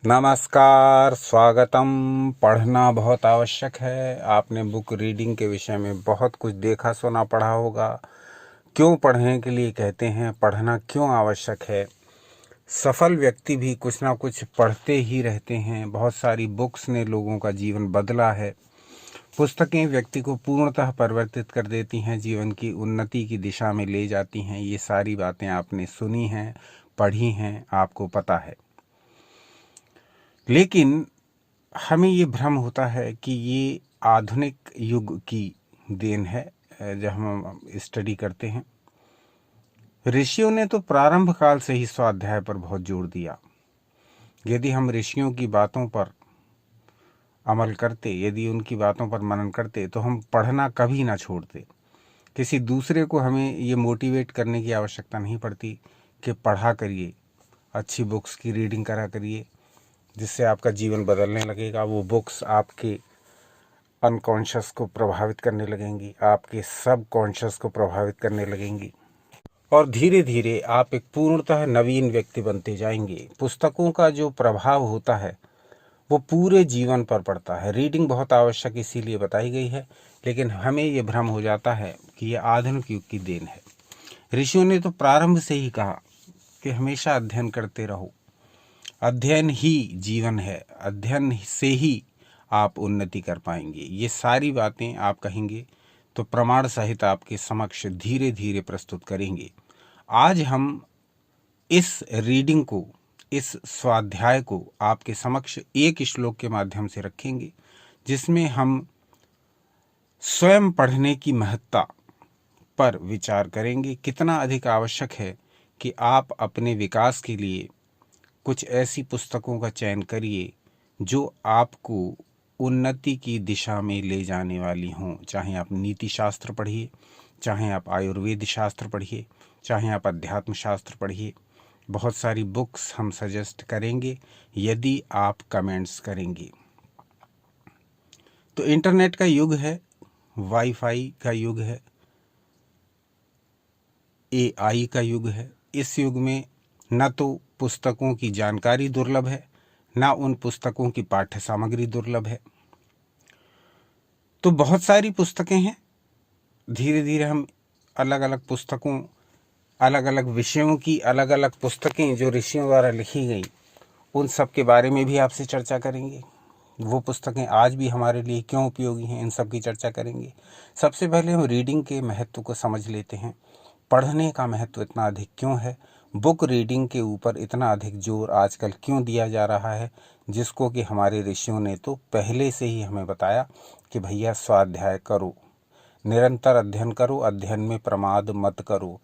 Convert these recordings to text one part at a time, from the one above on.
नमस्कार, स्वागतम। पढ़ना बहुत आवश्यक है। आपने बुक रीडिंग के विषय में बहुत कुछ देखा सुना पढ़ा होगा। क्यों पढ़ने के लिए कहते हैं, पढ़ना क्यों आवश्यक है। सफल व्यक्ति भी कुछ ना कुछ पढ़ते ही रहते हैं। बहुत सारी बुक्स ने लोगों का जीवन बदला है। पुस्तकें व्यक्ति को पूर्णतः परिवर्तित कर देती हैं, जीवन की उन्नति की दिशा में ले जाती हैं। ये सारी बातें आपने सुनी हैं, पढ़ी हैं, आपको पता है। लेकिन हमें ये भ्रम होता है कि ये आधुनिक युग की देन है। जब हम स्टडी करते हैं, ऋषियों ने तो प्रारंभ काल से ही स्वाध्याय पर बहुत जोर दिया। यदि हम ऋषियों की बातों पर अमल करते, यदि उनकी बातों पर मनन करते, तो हम पढ़ना कभी ना छोड़ते। किसी दूसरे को हमें ये मोटिवेट करने की आवश्यकता नहीं पड़ती कि पढ़ा करिए, अच्छी बुक्स की रीडिंग करा करिए, जिससे आपका जीवन बदलने लगेगा। वो बुक्स आपके अनकॉन्शियस को प्रभावित करने लगेंगी, आपके सब कॉन्शियस को प्रभावित करने लगेंगी, और धीरे धीरे आप एक पूर्णतः नवीन व्यक्ति बनते जाएंगे। पुस्तकों का जो प्रभाव होता है वो पूरे जीवन पर पड़ता है। रीडिंग बहुत आवश्यक इसीलिए बताई गई है, लेकिन हमें ये भ्रम हो जाता है कि ये आधुनिक युग की देन है। ऋषियों ने तो प्रारंभ से ही कहा कि हमेशा अध्ययन करते रहो। अध्ययन ही जीवन है, अध्ययन से ही आप उन्नति कर पाएंगे। ये सारी बातें आप कहेंगे तो प्रमाण सहित आपके समक्ष धीरे धीरे प्रस्तुत करेंगे। आज हम इस रीडिंग को, इस स्वाध्याय को आपके समक्ष एक श्लोक के माध्यम से रखेंगे, जिसमें हम स्वयं पढ़ने की महत्ता पर विचार करेंगे। कितना अधिक आवश्यक है कि आप अपने विकास के लिए कुछ ऐसी पुस्तकों का चयन करिए जो आपको उन्नति की दिशा में ले जाने वाली हों। चाहे आप नीति शास्त्र पढ़िए, चाहे आप आयुर्वेद शास्त्र पढ़िए, चाहे आप अध्यात्म शास्त्र पढ़िए। बहुत सारी बुक्स हम सजेस्ट करेंगे यदि आप कमेंट्स करेंगे। तो इंटरनेट का युग है, वाईफाई का युग है, एआई का युग है। इस युग में न तो पुस्तकों की जानकारी दुर्लभ है, ना उन पुस्तकों की पाठ्य सामग्री दुर्लभ है। तो बहुत सारी पुस्तकें हैं। धीरे धीरे हम अलग अलग पुस्तकों, अलग अलग विषयों की अलग अलग पुस्तकें जो ऋषियों द्वारा लिखी गई, उन सब के बारे में भी आपसे चर्चा करेंगे। वो पुस्तकें आज भी हमारे लिए क्यों उपयोगी हैं, इन सब की चर्चा करेंगे। सबसे पहले हम रीडिंग के महत्व को समझ लेते हैं। पढ़ने का महत्व इतना अधिक क्यों है, बुक रीडिंग के ऊपर इतना अधिक जोर आजकल क्यों दिया जा रहा है, जिसको कि हमारे ऋषियों ने तो पहले से ही हमें बताया कि भैया स्वाध्याय करो, निरंतर अध्ययन करो, अध्ययन में प्रमाद मत करो।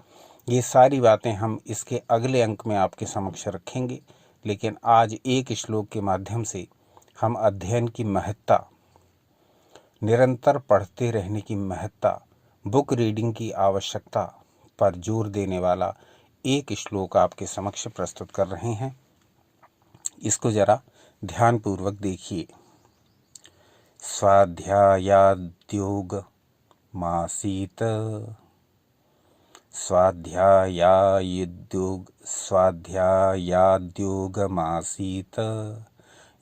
ये सारी बातें हम इसके अगले अंक में आपके समक्ष रखेंगे। लेकिन आज एक श्लोक के माध्यम से हम अध्ययन की महत्ता, निरंतर पढ़ते रहने की महत्ता, बुक रीडिंग की आवश्यकता पर जोर देने वाला एक श्लोक आपके समक्ष प्रस्तुत कर रहे हैं। इसको जरा ध्यानपूर्वक देखिए। स्वाध्यायाद्योग मासीत, स्वाध्यायाद्योग मासीत,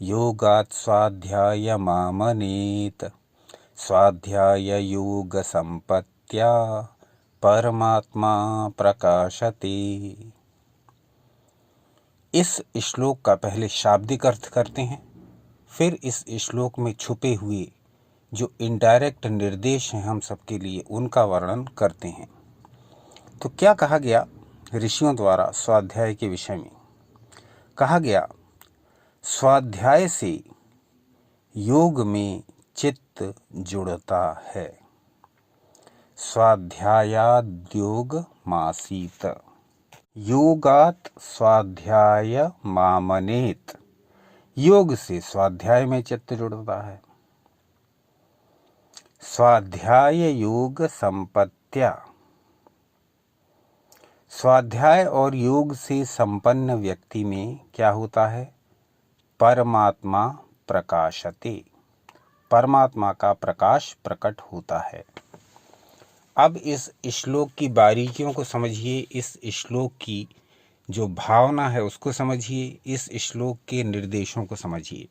योगात् स्वाध्याय मामनेत, स्वाध्याय योग संपत्त्या परमात्मा प्रकाशते। इस श्लोक का पहले शाब्दिक अर्थ करते हैं, फिर इस श्लोक में छुपे हुए जो इनडायरेक्ट निर्देश हैं हम सबके लिए, उनका वर्णन करते हैं। तो क्या कहा गया ऋषियों द्वारा स्वाध्याय के विषय में? कहा गया, स्वाध्याय से योग में चित्त जुड़ता है। स्वाध्यायाद्योग मासीत, योगात् स्वाध्याय मामनेत। योग से स्वाध्याय में चित्त जुड़ता है। स्वाध्याय योग संपत्त्या, स्वाध्याय और योग से संपन्न व्यक्ति में क्या होता है? परमात्मा प्रकाशते, परमात्मा का प्रकाश प्रकट होता है। अब इस श्लोक की बारीकियों को समझिए, इस श्लोक की जो भावना है उसको समझिए, इस श्लोक के निर्देशों को समझिए।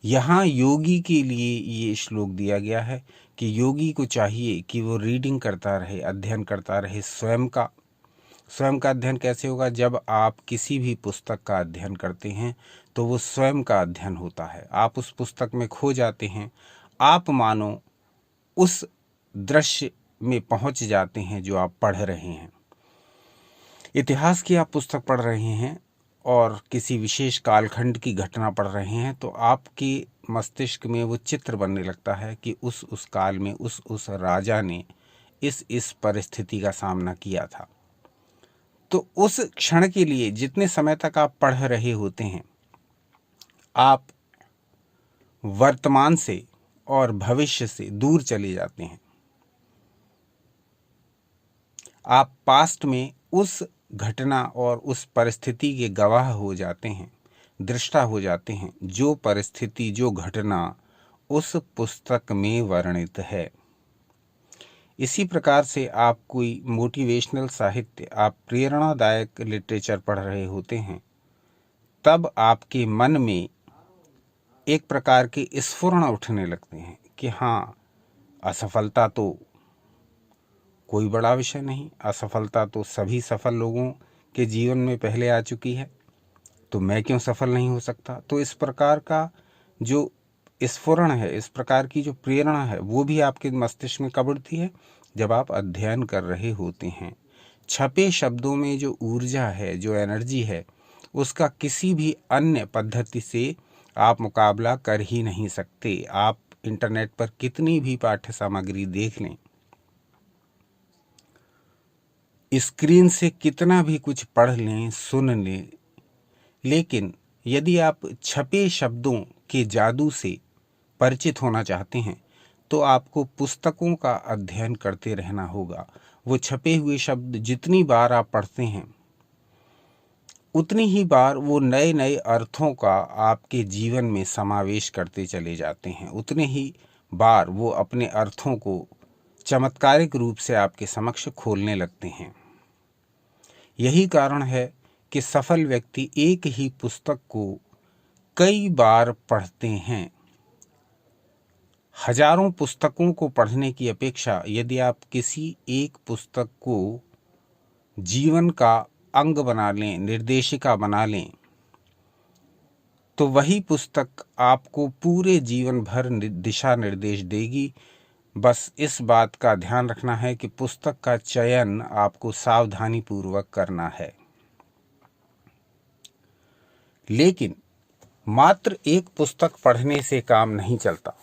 यहाँ योगी के लिए ये श्लोक दिया गया है कि योगी को चाहिए कि वो रीडिंग करता रहे, अध्ययन करता रहे स्वयं का। स्वयं का अध्ययन कैसे होगा? जब आप किसी भी पुस्तक का अध्ययन करते हैं तो वो स्वयं का अध्ययन होता है। आप उस पुस्तक में खो जाते हैं, आप मानो उस दृश्य में पहुंच जाते हैं जो आप पढ़ रहे हैं। इतिहास की आप पुस्तक पढ़ रहे हैं और किसी विशेष कालखंड की घटना पढ़ रहे हैं तो आपके मस्तिष्क में वो चित्र बनने लगता है कि उस काल में उस राजा ने इस परिस्थिति का सामना किया था। तो उस क्षण के लिए जितने समय तक आप पढ़ रहे होते हैं, आप वर्तमान से और भविष्य से दूर चले जाते हैं। आप पास्ट में उस घटना और उस परिस्थिति के गवाह हो जाते हैं, दृष्टा हो जाते हैं, जो परिस्थिति, जो घटना उस पुस्तक में वर्णित है। इसी प्रकार से आप कोई मोटिवेशनल साहित्य, आप प्रेरणादायक लिटरेचर पढ़ रहे होते हैं, तब आपके मन में एक प्रकार के स्फुरण उठने लगते हैं कि हाँ, असफलता तो कोई बड़ा विषय नहीं, असफलता तो सभी सफल लोगों के जीवन में पहले आ चुकी है, तो मैं क्यों सफल नहीं हो सकता। तो इस प्रकार का जो स्फुरण है, इस प्रकार की जो प्रेरणा है, वो भी आपके मस्तिष्क में कब उठती है? जब आप अध्ययन कर रहे होते हैं। छपे शब्दों में जो ऊर्जा है, जो एनर्जी है, उसका किसी भी अन्य पद्धति से आप मुकाबला कर ही नहीं सकते। आप इंटरनेट पर कितनी भी पाठ्य सामग्री देख लें, स्क्रीन से कितना भी कुछ पढ़ लें, सुन लें, लेकिन यदि आप छपे शब्दों के जादू से परिचित होना चाहते हैं तो आपको पुस्तकों का अध्ययन करते रहना होगा। वो छपे हुए शब्द जितनी बार आप पढ़ते हैं, उतनी ही बार वो नए नए अर्थों का आपके जीवन में समावेश करते चले जाते हैं। उतने ही बार वो अपने अर्थों को चमत्कारिक रूप से आपके समक्ष खोलने लगते हैं। यही कारण है कि सफल व्यक्ति एक ही पुस्तक को कई बार पढ़ते हैं। हजारों पुस्तकों को पढ़ने की अपेक्षा यदि आप किसी एक पुस्तक को जीवन का अंग बना लें, निर्देशिका बना लें, तो वही पुस्तक आपको पूरे जीवन भर दिशा निर्देश देगी। बस इस बात का ध्यान रखना है कि पुस्तक का चयन आपको सावधानी पूर्वक करना है। लेकिन मात्र एक पुस्तक पढ़ने से काम नहीं चलता।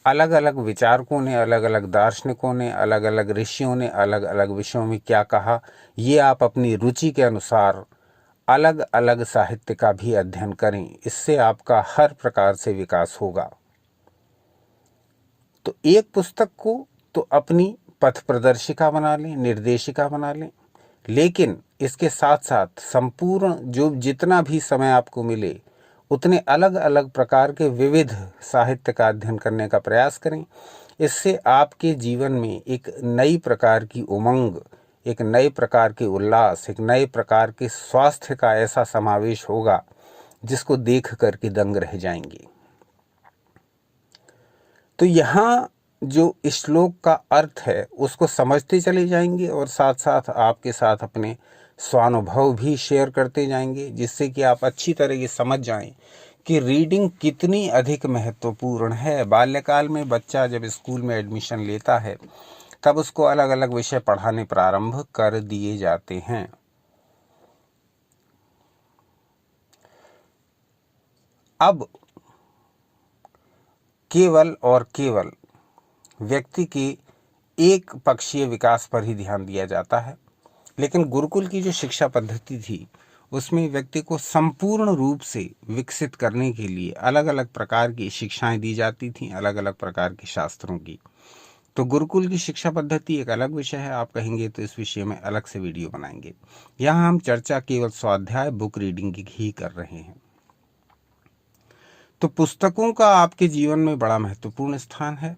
अलग अलग विचारकों ने, अलग अलग दार्शनिकों ने, अलग अलग ऋषियों ने अलग अलग विषयों में क्या कहा, ये आप अपनी रुचि के अनुसार अलग अलग साहित्य का भी अध्ययन करें। इससे आपका हर प्रकार से विकास होगा। तो एक पुस्तक को तो अपनी पथ प्रदर्शिका बना लें, निर्देशिका बना लें, लेकिन इसके साथ साथ संपूर्ण जो जितना भी समय आपको मिले उतने अलग अलग प्रकार के विविध साहित्य का अध्ययन करने का प्रयास करें। इससे आपके जीवन में एक नई प्रकार की उमंग, एक नए प्रकार के उल्लास, एक नए प्रकार के स्वास्थ्य का ऐसा समावेश होगा जिसको देख करके दंग रह जाएंगे। तो यहाँ जो श्लोक का अर्थ है उसको समझते चले जाएंगे और साथ साथ आपके साथ अपने स्वानुभव भी शेयर करते जाएंगे, जिससे कि आप अच्छी तरह ये समझ जाएं कि रीडिंग कितनी अधिक महत्वपूर्ण है। बाल्यकाल में बच्चा जब स्कूल में एडमिशन लेता है तब उसको अलग अलग विषय पढ़ाने प्रारंभ कर दिए जाते हैं। अब केवल और केवल व्यक्ति के एक पक्षीय विकास पर ही ध्यान दिया जाता है, लेकिन गुरुकुल की जो शिक्षा पद्धति थी उसमें व्यक्ति को संपूर्ण रूप से विकसित करने के लिए अलग अलग प्रकार की शिक्षाएं दी जाती थीं, अलग अलग प्रकार के शास्त्रों की। तो गुरुकुल की शिक्षा पद्धति एक अलग विषय है, आप कहेंगे तो इस विषय में अलग से वीडियो बनाएंगे। यहाँ हम चर्चा केवल स्वाध्याय बुक रीडिंग की ही कर रहे हैं। तो पुस्तकों का आपके जीवन में बड़ा महत्वपूर्ण स्थान है।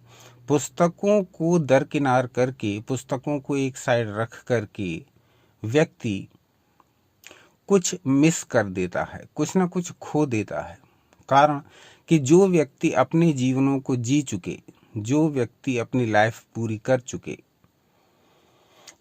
पुस्तकों को दरकिनार करके, पुस्तकों को एक साइड रख करके व्यक्ति कुछ मिस कर देता है, कुछ ना कुछ खो देता है। कारण कि जो व्यक्ति अपने जीवनों को जी चुके, जो व्यक्ति अपनी लाइफ पूरी कर चुके,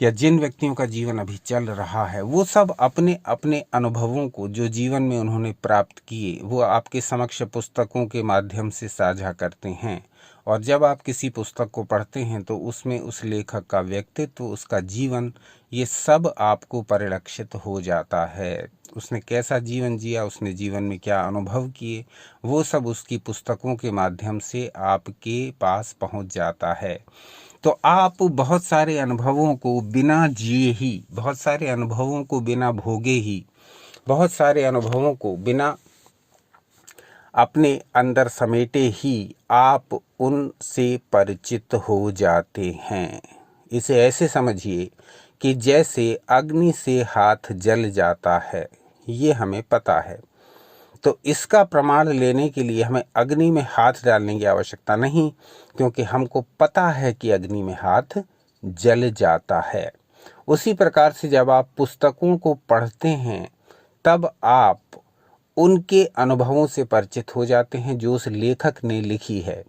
या जिन व्यक्तियों का जीवन अभी चल रहा है, वो सब अपने अपने अनुभवों को जो जीवन में उन्होंने प्राप्त किए वो आपके समक्ष पुस्तकों के माध्यम से साझा करते हैं। और जब आप किसी पुस्तक को पढ़ते हैं तो उसमें उस लेखक का व्यक्तित्व, उसका जीवन, ये सब आपको परिलक्षित हो जाता है। उसने कैसा जीवन जिया, उसने जीवन में क्या अनुभव किए, वो सब उसकी पुस्तकों के माध्यम से आपके पास पहुंच जाता है। तो आप बहुत सारे अनुभवों को बिना जिए ही, बहुत सारे अनुभवों को बिना भोगे ही, बहुत सारे अनुभवों को बिना अपने अंदर समेटे ही आप उनसे परिचित हो जाते हैं। इसे ऐसे समझिए कि जैसे अग्नि से हाथ जल जाता है, ये हमें पता है। तो इसका प्रमाण लेने के लिए हमें अग्नि में हाथ डालने की आवश्यकता नहीं, क्योंकि हमको पता है कि अग्नि में हाथ जल जाता है। उसी प्रकार से जब आप पुस्तकों को पढ़ते हैं तब आप उनके अनुभवों से परिचित हो जाते हैं जो उस लेखक ने लिखी है।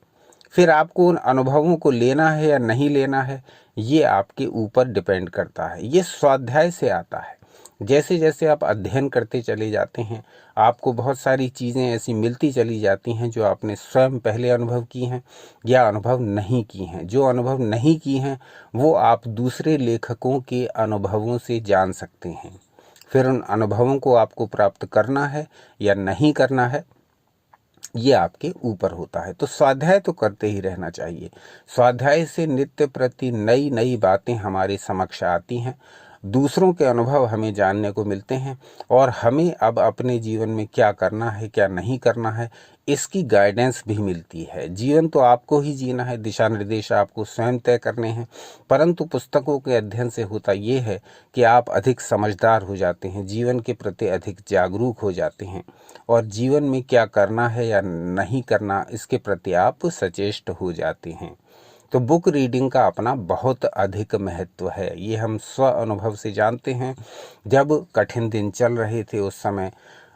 फिर आपको उन अनुभवों को लेना है या नहीं लेना है, ये आपके ऊपर डिपेंड करता है। ये स्वाध्याय से आता है। जैसे जैसे आप अध्ययन करते चले जाते हैं, आपको बहुत सारी चीज़ें ऐसी मिलती चली जाती हैं जो आपने स्वयं पहले अनुभव की हैं या अनुभव नहीं की हैं। जो अनुभव नहीं की हैं वो आप दूसरे लेखकों के अनुभवों से जान सकते हैं। फिर उन अनुभवों को आपको प्राप्त करना है या नहीं करना है, ये आपके ऊपर होता है। तो स्वाध्याय तो करते ही रहना चाहिए। स्वाध्याय से नित्य प्रति नई नई बातें हमारे समक्ष आती हैं, दूसरों के अनुभव हमें जानने को मिलते हैं, और हमें अब अपने जीवन में क्या करना है क्या नहीं करना है इसकी गाइडेंस भी मिलती है। जीवन तो आपको ही जीना है, दिशा निर्देश आपको स्वयं तय करने हैं, परंतु पुस्तकों के अध्ययन से होता ये है कि आप अधिक समझदार हो जाते हैं, जीवन के प्रति अधिक जागरूक हो जाते हैं, और जीवन में क्या करना है या नहीं करना इसके प्रति आप सचेष्ट हो जाते हैं। तो बुक रीडिंग का अपना बहुत अधिक महत्व है, ये हम स्व अनुभव से जानते हैं। जब कठिन दिन चल रहे थे उस समय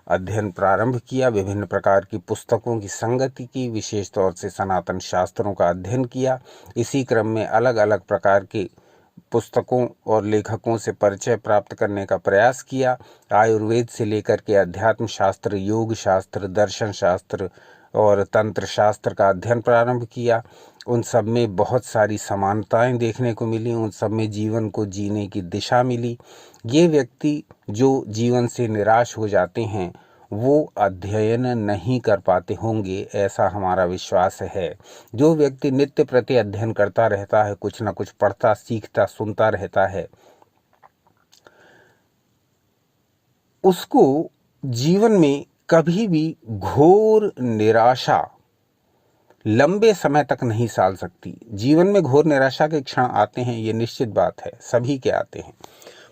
अध्ययन प्रारंभ किया, विभिन्न प्रकार की पुस्तकों की संगति की, विशेष तौर से सनातन शास्त्रों का अध्ययन किया। इसी क्रम में अलग अलग प्रकार के पुस्तकों और लेखकों से परिचय प्राप्त करने का प्रयास किया। आयुर्वेद से लेकर के अध्यात्म शास्त्र, योग शास्त्र, दर्शन शास्त्र और तंत्र शास्त्र का अध्ययन प्रारंभ किया। उन सब में बहुत सारी समानताएं देखने को मिली, उन सब में जीवन को जीने की दिशा मिली। ये व्यक्ति जो जीवन से निराश हो जाते हैं वो अध्ययन नहीं कर पाते होंगे, ऐसा हमारा विश्वास है। जो व्यक्ति नित्य प्रति अध्ययन करता रहता है, कुछ ना कुछ पढ़ता, सीखता, सुनता रहता है, उसको जीवन में कभी भी घोर निराशा लंबे समय तक नहीं साल सकती। जीवन में घोर निराशा के क्षण आते हैं, ये निश्चित बात है, सभी के आते हैं,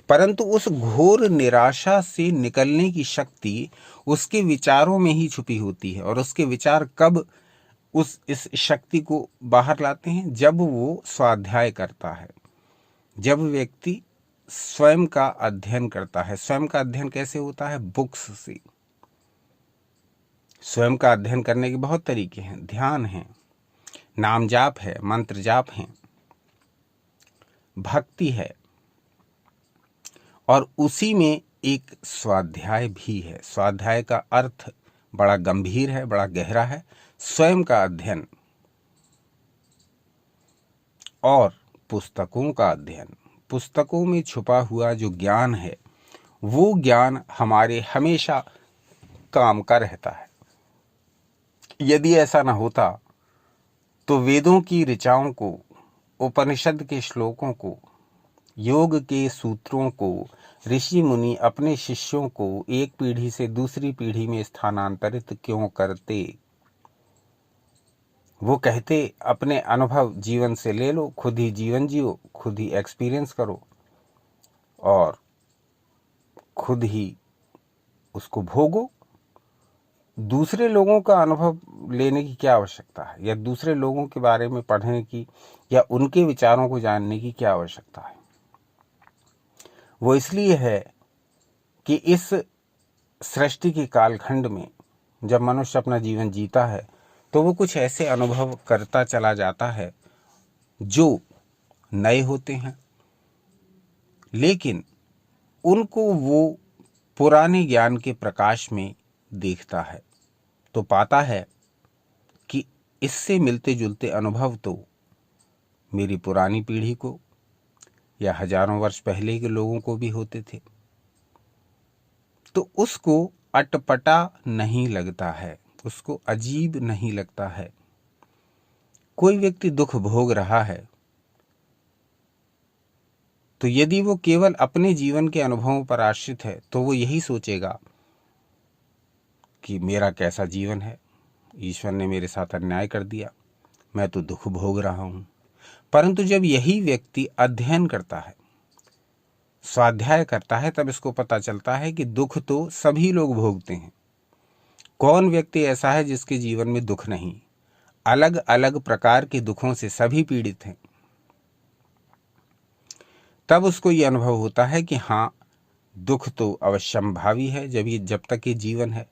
परंतु उस घोर निराशा से निकलने की शक्ति उसके विचारों में ही छुपी होती है। और उसके विचार कब इस शक्ति को बाहर लाते हैं? जब वो स्वाध्याय करता है, जब व्यक्ति स्वयं का अध्ययन करता है। स्वयं का अध्ययन कैसे होता है? बुक्स से। स्वयं का अध्ययन करने के बहुत तरीके हैं, ध्यान है, नाम जाप है, मंत्र जाप है, भक्ति है, और उसी में एक स्वाध्याय भी है। स्वाध्याय का अर्थ बड़ा गंभीर है, बड़ा गहरा है। स्वयं का अध्ययन और पुस्तकों का अध्ययन, पुस्तकों में छुपा हुआ जो ज्ञान है वो ज्ञान हमारे हमेशा काम का रहता है। यदि ऐसा न होता तो वेदों की ऋचाओं को, उपनिषद के श्लोकों को, योग के सूत्रों को ऋषि मुनि अपने शिष्यों को एक पीढ़ी से दूसरी पीढ़ी में स्थानांतरित क्यों करते? वो कहते अपने अनुभव जीवन से ले लो, खुद ही जीवन जियो, खुद ही एक्सपीरियंस करो और खुद ही उसको भोगो। दूसरे लोगों का अनुभव लेने की क्या आवश्यकता है, या दूसरे लोगों के बारे में पढ़ने की या उनके विचारों को जानने की क्या आवश्यकता है? वो इसलिए है कि इस सृष्टि के कालखंड में जब मनुष्य अपना जीवन जीता है तो वो कुछ ऐसे अनुभव करता चला जाता है जो नए होते हैं, लेकिन उनको वो पुराने ज्ञान के प्रकाश में देखता है तो पाता है कि इससे मिलते जुलते अनुभव तो मेरी पुरानी पीढ़ी को या हजारों वर्ष पहले के लोगों को भी होते थे। तो उसको अटपटा नहीं लगता है, उसको अजीब नहीं लगता है। कोई व्यक्ति दुख भोग रहा है तो यदि वो केवल अपने जीवन के अनुभवों पर आश्रित है तो वो यही सोचेगा कि मेरा कैसा जीवन है, ईश्वर ने मेरे साथ अन्याय कर दिया, मैं तो दुख भोग रहा हूं। परंतु जब यही व्यक्ति अध्ययन करता है, स्वाध्याय करता है, तब इसको पता चलता है कि दुख तो सभी लोग भोगते हैं। कौन व्यक्ति ऐसा है जिसके जीवन में दुख नहीं? अलग अलग प्रकार के दुखों से सभी पीड़ित हैं। तब उसको ये अनुभव होता है कि हाँ, दुख तो अवश्यंभावी है। जब तक ये जीवन है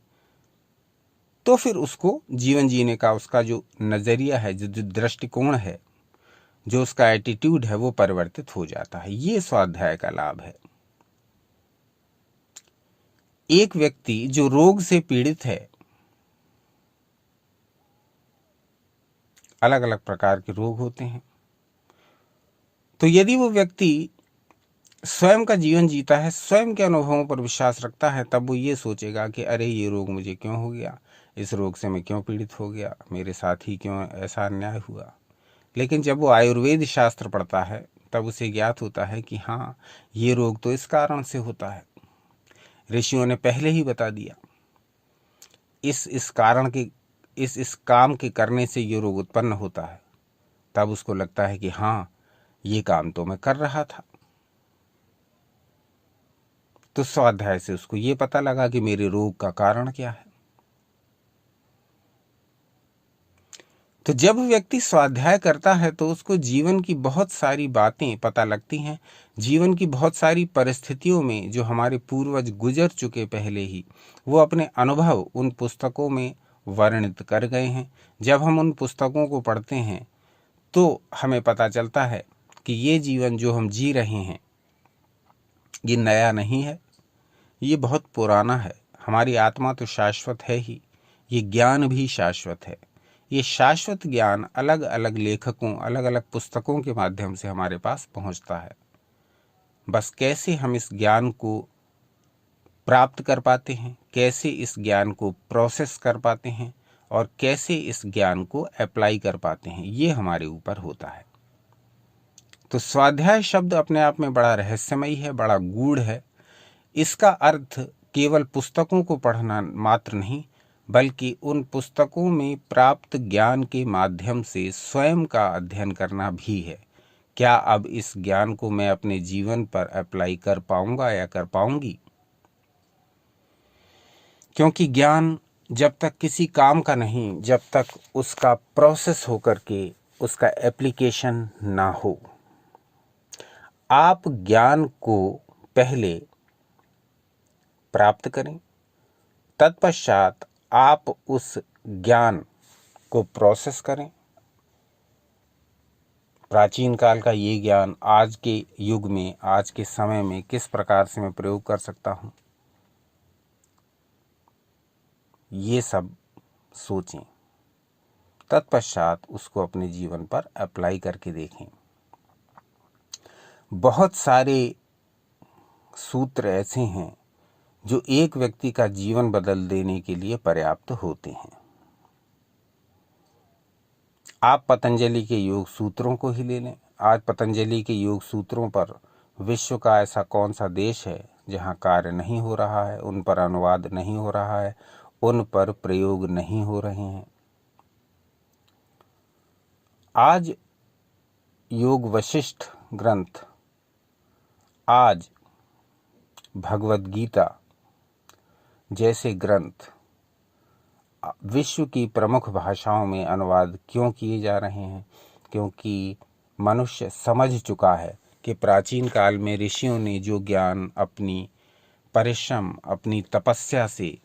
तो फिर उसको जीवन जीने का उसका जो नजरिया है, जो दृष्टिकोण है, जो उसका एटीट्यूड है, वो परिवर्तित हो जाता है। ये स्वाध्याय का लाभ है। एक व्यक्ति जो रोग से पीड़ित है, अलग अलग प्रकार के रोग होते हैं, तो यदि वो व्यक्ति स्वयं का जीवन जीता है, स्वयं के अनुभवों पर विश्वास रखता है, तब वो ये सोचेगा कि अरे ये रोग मुझे क्यों हो गया, इस रोग से मैं क्यों पीड़ित हो गया, मेरे साथ ही क्यों ऐसा अन्याय हुआ। लेकिन जब वो आयुर्वेद शास्त्र पढ़ता है तब उसे ज्ञात होता है कि हाँ, ये रोग तो इस कारण से होता है। ऋषियों ने पहले ही बता दिया, इस कारण के इस काम के करने से ये रोग उत्पन्न होता है। तब उसको लगता है कि हाँ, ये काम तो मैं कर रहा था। तो स्वाध्याय से उसको ये पता लगा कि मेरे रोग का कारण क्या है। तो जब व्यक्ति स्वाध्याय करता है तो उसको जीवन की बहुत सारी बातें पता लगती हैं। जीवन की बहुत सारी परिस्थितियों में जो हमारे पूर्वज गुजर चुके पहले ही, वो अपने अनुभव उन पुस्तकों में वर्णित कर गए हैं। जब हम उन पुस्तकों को पढ़ते हैं तो हमें पता चलता है कि ये जीवन जो हम जी रहे हैं ये नया नहीं है, ये बहुत पुराना है। हमारी आत्मा तो शाश्वत है ही, ये ज्ञान भी शाश्वत है। ये शाश्वत ज्ञान अलग अलग लेखकों, अलग अलग पुस्तकों के माध्यम से हमारे पास पहुंचता है। बस कैसे हम इस ज्ञान को प्राप्त कर पाते हैं, कैसे इस ज्ञान को प्रोसेस कर पाते हैं और कैसे इस ज्ञान को अप्लाई कर पाते हैं, ये हमारे ऊपर होता है। तो स्वाध्याय शब्द अपने आप में बड़ा रहस्यमयी है, बड़ा गूढ़ है। इसका अर्थ केवल पुस्तकों को पढ़ना मात्र नहीं, बल्कि उन पुस्तकों में प्राप्त ज्ञान के माध्यम से स्वयं का अध्ययन करना भी है। क्या अब इस ज्ञान को मैं अपने जीवन पर अप्लाई कर पाऊंगा या कर पाऊंगी? क्योंकि ज्ञान जब तक किसी काम का नहीं, जब तक उसका प्रोसेस होकर के उसका एप्लीकेशन ना हो। आप ज्ञान को पहले प्राप्त करें, तत्पश्चात आप उस ज्ञान को प्रोसेस करें। प्राचीन काल का ये ज्ञान आज के युग में, आज के समय में किस प्रकार से मैं प्रयोग कर सकता हूं, ये सब सोचें। तत्पश्चात उसको अपने जीवन पर अप्लाई करके देखें। बहुत सारे सूत्र ऐसे हैं जो एक व्यक्ति का जीवन बदल देने के लिए पर्याप्त होते हैं। आप पतंजलि के योग सूत्रों को ही ले लें। आज पतंजलि के योग सूत्रों पर विश्व का ऐसा कौन सा देश है जहां कार्य नहीं हो रहा है, उन पर अनुवाद नहीं हो रहा है, उन पर प्रयोग नहीं हो रहे हैं। आज योग वशिष्ठ ग्रंथ, आज भगवद गीता जैसे ग्रंथ विश्व की प्रमुख भाषाओं में अनुवाद क्यों किए जा रहे हैं? क्योंकि मनुष्य समझ चुका है कि प्राचीन काल में ऋषियों ने जो ज्ञान अपनी परिश्रम, अपनी तपस्या से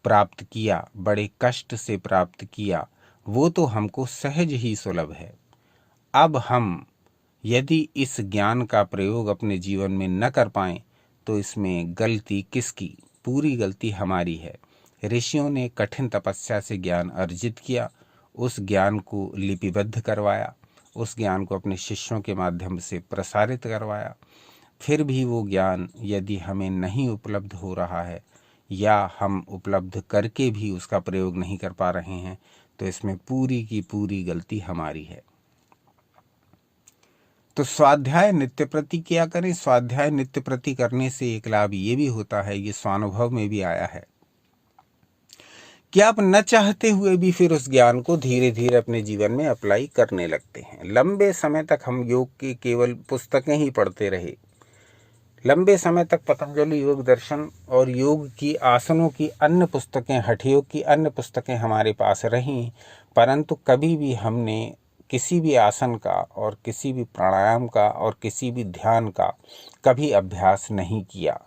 प्राप्त किया, बड़े कष्ट से प्राप्त किया, वो तो हमको सहज ही सुलभ है। अब हम यदि इस ज्ञान का प्रयोग अपने जीवन में न कर पाएं तो इसमें गलती किसकी? पूरी गलती हमारी है। ऋषियों ने कठिन तपस्या से ज्ञान अर्जित किया, उस ज्ञान को लिपिबद्ध करवाया, उस ज्ञान को अपने शिष्यों के माध्यम से प्रसारित करवाया। फिर भी वो ज्ञान यदि हमें नहीं उपलब्ध हो रहा है या हम उपलब्ध करके भी उसका प्रयोग नहीं कर पा रहे हैं तो इसमें पूरी की पूरी गलती हमारी है। तो स्वाध्याय नित्य प्रति किया करें। स्वाध्याय नित्य प्रति करने से एक लाभ ये भी होता है, ये स्वानुभव में भी आया है, कि आप न चाहते हुए भी फिर उस ज्ञान को धीरे धीरे अपने जीवन में अप्लाई करने लगते हैं। लंबे समय तक हम योग की केवल पुस्तकें ही पढ़ते रहे, लंबे समय तक पतंजलि योग दर्शन और योग की आसनों की अन्य पुस्तकें, हठ योग की अन्य पुस्तकें हमारे पास रहीं, परंतु कभी भी हमने किसी भी आसन का और किसी भी प्राणायाम का और किसी भी ध्यान का कभी अभ्यास नहीं किया।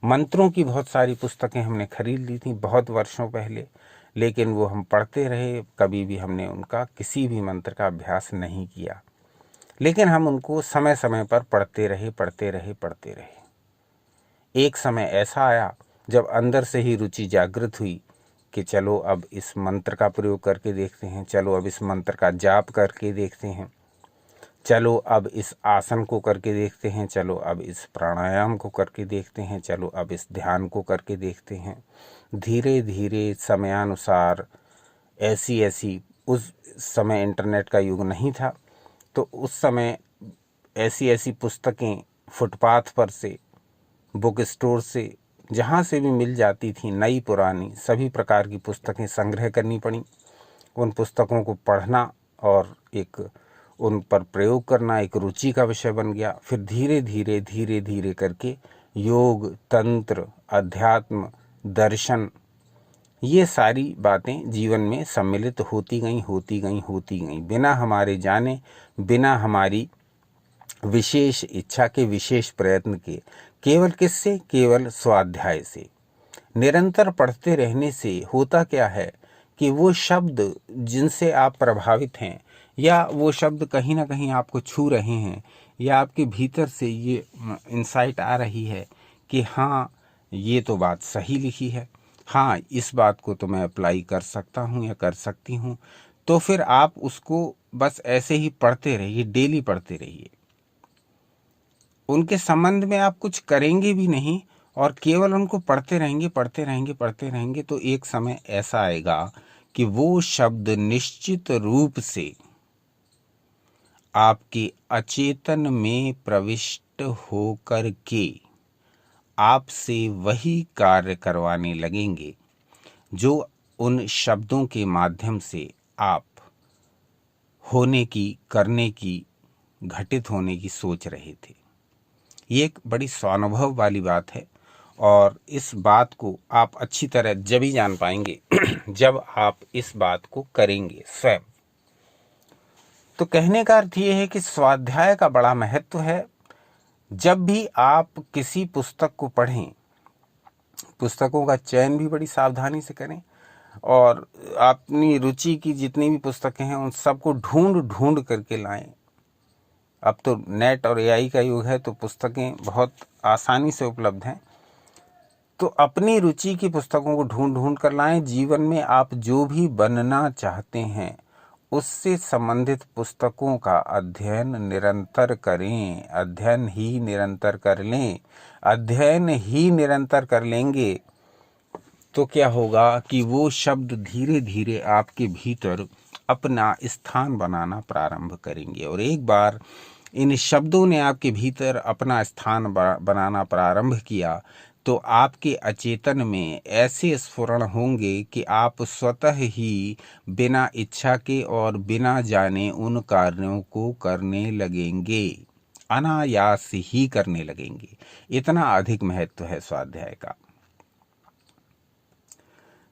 मंत्रों की बहुत सारी पुस्तकें हमने खरीद ली थी बहुत वर्षों पहले, लेकिन वो हम पढ़ते रहे, कभी भी हमने उनका किसी भी मंत्र का अभ्यास नहीं किया। लेकिन हम उनको समय समय पर पढ़ते रहे। एक समय ऐसा आया जब अंदर से ही रुचि जागृत हुई कि चलो अब इस मंत्र का प्रयोग करके देखते हैं, चलो अब इस मंत्र का जाप करके देखते हैं, चलो अब इस आसन को करके देखते हैं, चलो अब इस प्राणायाम को करके देखते हैं, चलो अब इस ध्यान को करके देखते हैं। धीरे धीरे समयानुसार ऐसी उस समय इंटरनेट का युग नहीं था, तो उस समय ऐसी पुस्तकें फुटपाथ पर से, बुक स्टोर से, जहाँ से भी मिल जाती थी, नई पुरानी सभी प्रकार की पुस्तकें संग्रह करनी पड़ी। उन पुस्तकों को पढ़ना और एक उन पर प्रयोग करना एक रुचि का विषय बन गया। फिर धीरे धीरे करके योग, तंत्र, अध्यात्म, दर्शन, ये सारी बातें जीवन में सम्मिलित होती गईं, बिना हमारे जाने, बिना हमारी विशेष इच्छा के, विशेष प्रयत्न के। केवल किससे? केवल स्वाध्याय से। निरंतर पढ़ते रहने से होता क्या है कि वो शब्द जिनसे आप प्रभावित हैं, या वो शब्द कहीं ना कहीं आपको छू रहे हैं, या आपके भीतर से ये इंसाइट आ रही है कि हाँ, ये तो बात सही लिखी है, हाँ, इस बात को तो मैं अप्लाई कर सकता हूँ या कर सकती हूँ, तो फिर आप उसको बस ऐसे ही पढ़ते रहिए, डेली पढ़ते रहिए। उनके संबंध में आप कुछ करेंगे भी नहीं और केवल उनको पढ़ते रहेंगे, तो एक समय ऐसा आएगा कि वो शब्द निश्चित रूप से आपके अचेतन में प्रविष्ट होकर के आपसे वही कार्य करवाने लगेंगे जो उन शब्दों के माध्यम से आप होने की, करने की, घटित होने की सोच रहे थे। ये एक बड़ी स्वानुभव वाली बात है और इस बात को आप अच्छी तरह जब ही जान पाएंगे जब आप इस बात को करेंगे स्वयं। तो कहने का अर्थ ये है कि स्वाध्याय का बड़ा महत्व है। जब भी आप किसी पुस्तक को पढ़ें, पुस्तकों का चयन भी बड़ी सावधानी से करें और अपनी रुचि की जितनी भी पुस्तकें हैं उन सबको ढूंढ करके लाएं। अब तो नेट और एआई का युग है, तो पुस्तकें बहुत आसानी से उपलब्ध हैं। तो अपनी रुचि की पुस्तकों को ढूंढ कर लाएं। जीवन में आप जो भी बनना चाहते हैं उससे संबंधित पुस्तकों का अध्ययन निरंतर करें। अध्ययन ही निरंतर कर लें। अध्ययन ही निरंतर कर लेंगे तो क्या होगा कि वो शब्द धीरे धीरे आपके भीतर अपना स्थान बनाना प्रारंभ करेंगे। और एक बार इन शब्दों ने आपके भीतर अपना स्थान बनाना प्रारंभ किया तो आपके अचेतन में ऐसे स्फुरण होंगे कि आप स्वतः ही बिना इच्छा के और बिना जाने उन कार्यों को करने लगेंगे, अनायास ही करने लगेंगे। इतना अधिक महत्व है स्वाध्याय का।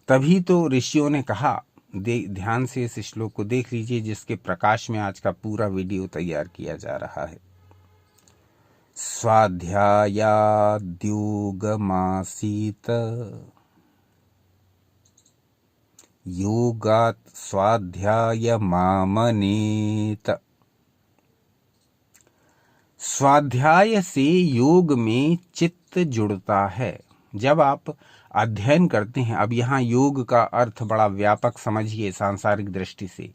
तभी तो ऋषियों ने कहा, ध्यान से इस श्लोक को देख लीजिए जिसके प्रकाश में आज का पूरा वीडियो तैयार किया जा रहा है। स्वाध्यायाद्योगमासीत योगात् स्वाध्यायमामनेत। स्वाध्याय से योग में चित्त जुड़ता है। जब आप अध्ययन करते हैं, अब यहाँ योग का अर्थ बड़ा व्यापक समझिए सांसारिक दृष्टि से।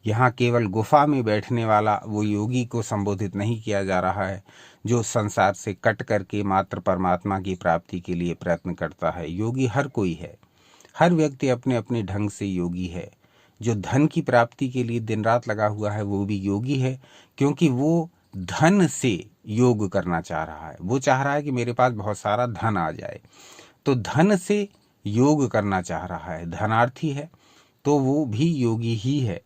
यहाँ केवल गुफा में बैठने वाला वो योगी को संबोधित नहीं किया जा रहा है जो संसार से कट करके मात्र परमात्मा की प्राप्ति के लिए प्रयत्न करता है। योगी हर कोई है, हर व्यक्ति अपने अपने ढंग से योगी है। जो धन की प्राप्ति के लिए दिन रात लगा हुआ है वो भी योगी है, क्योंकि वो धन से योग करना चाह रहा है। वो चाह रहा है कि मेरे पास बहुत सारा धन आ जाए, तो धन से योग करना चाह रहा है। धनार्थी है तो वो भी योगी ही है,